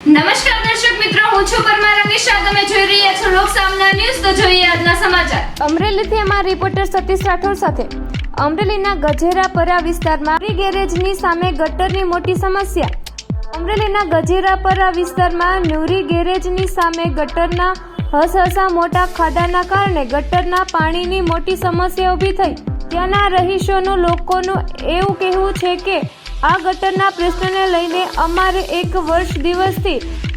નમસ્કાર દર્શક મિત્રો, હું છું પરમાર અનિશા. તમે જોઈ રહ્યા છો લોકસામના ન્યૂઝ. તો જોઈએ આજના સમાચાર. અમરેલીથી અમારા રિપોર્ટર સતીશ રાઠોડ સાથે. અમરેલીના ગજેરાપરા વિસ્તારમાં ગેરેજની સામે ગટરની મોટી સમસ્યા. અમરેલીના ગજેરાપરા વિસ્તારમાં ન્યુરી ગેરેજની સામે ગટરના હસહસા મોટા ખાડાના કારણે ગટરના પાણીની મોટી સમસ્યા ઊભી થઈ. ત્યાંના રહીશોનું લોકોનું એવું કહેવું છે કે આ ગટરના પ્રશ્નને લઈને અમારે એક વર્ષ દિવસથી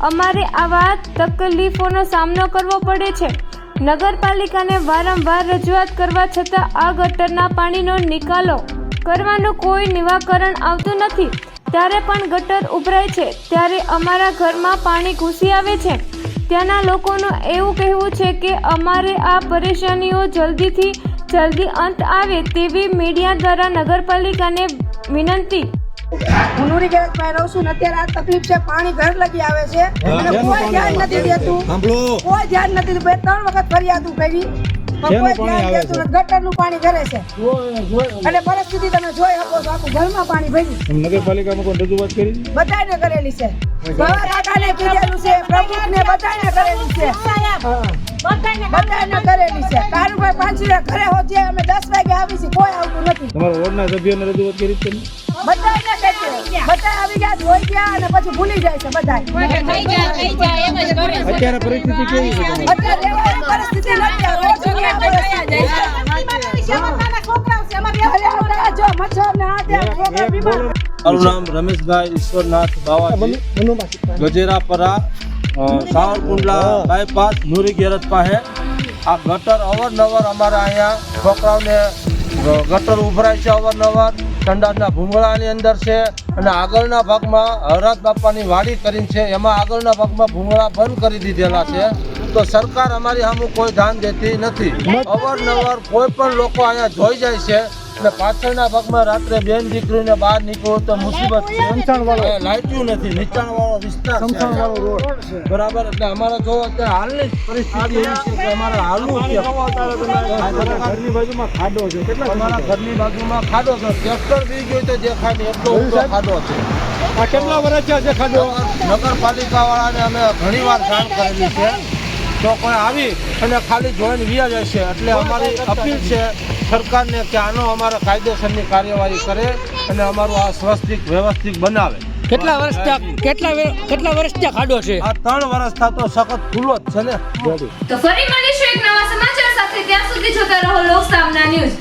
અમારે આવા તકલીફોનો સામનો કરવો પડે છે. નગરપાલિકાને વારંવાર રજૂઆત કરવા છતાં આ ગટરના પાણીનો નિકાલો કરવાનું કોઈ નિરાકરણ આવતું નથી. ત્યારે પણ ગટર ઉભરાય છે ત્યારે અમારા ઘરમાં પાણી ઘૂસી આવે છે. ત્યાંના લોકોનું એવું કહેવું છે કે અમારે આ પરેશાનીઓ જલ્દીથી જલ્દી અંત આવે તેવી મીડિયા દ્વારા નગરપાલિકાને વિનંતી. હું નુરી ગેરેજમાં રહું છું ને અત્યારે આ તકલીફ છે. પાણી ઘર લગી આવે છે અને કોઈ ધ્યાન નથી દેતું. કોઈ ધ્યાન નથી દેતું. 2-3 વખત ફરિયાદ કરી પણ કોઈ ધ્યાન દેતું નથી. ગટરનું પાણી ઘરે છે અને પરિસ્થિતિ તમે જોઈ શકો છો. આખું ઘરમાં પાણી ભર્યું. નગરપાલિકામાં કોઈ રજૂઆત કરી? બધાને કરેલી છે. ભવા કાકાને કીધેલું છે, પ્રમુખને બધાને કરેલી છે. બધાને કરેલી છે. કારુભાઈ પાંચીના ઘરે હોજે અમે 10 વાગે આવીશું, કોઈ આવતું નથી. તમારા વોર્ડના સભ્યોને રજૂઆત કરી છે? બધાને કહીએ, બધા આવી ગયા, જોઈ ગયા અને પછી ભૂલી જાય છે બધા. અત્યારે પરિસ્થિતિ કેવી છે તમારી? અત્યારે રહેવાની પરિસ્થિતિ નથી. આ રોજ સુધી આ પરિસ્થિતિ જો મચ્છર ને આ તે છોકરા બીમાર. મારું નામ રમેશભાઈ ઈશ્વરનાથ બાવાજી, ગજેરાપરા સાવરકુંડલા બાયપાસ નુરી ગેરેજ પાસે. આ ગટર અવારનવાર અમારા અહીંયા છોકરાઓને ગટર ઉભરાય છે અવારનવાર. ઠંડાના ભૂંગળાની અંદર છે અને આગળના ભાગમાં હરાત બાપાની વાડી કરીને છે, એમાં આગળના ભાગમાં ભૂંગળા બંધ કરી દીધેલા છે. તો સરકાર અમારી સામે કોઈ ધ્યાન દેતી નથી. અવારનવાર કોઈ પણ લોકો અહીંયા જોઈ જાય છે અને પાછળના ભાગમાં રાત્રે બેન દીકરીને બહાર નીકળો તો મુસીબત છે. લાઇટ્યું નથી, નીચાણવાળો વિસ્તાર છે બરાબર. એટલે અમારે જો અત્યારે હાલની પરિસ્થિતિ એવી છે કે અમારે હાલવું છે. ઘરની બાજુમાં ખાડો છે. કેટલા અમારા ઘરની બાજુમાં ખાડો છે. ટ્રેક્ટર બી ગયો તો દેખાય નહીં એટલો ઊંડો ખાડો છે. આ કેટલા વર્ષ છે ખાડો? નગરપાલિકા વાળાને અમે ઘણી વાર જાણ કરેલી છે તો કોઈ આવી અને ખાલી જોઈને વ્યા જાય છે. એટલે અમારી અપીલ છે સરકારને કે આનો અમારે કાયદેસરની કાર્યવાહી કરે અને અમારું આ વ્યવસ્થિત બનાવે. કેટલા વર્ષથી ખાડો છે? આ 3 વર્ષ થતો સખત ખુલ્લો જ છે ને. તો ફરી મળીશું એક નવા સમાચાર સાથે. ત્યાં સુધી જોતા રહો લોકસામના ન્યૂઝ.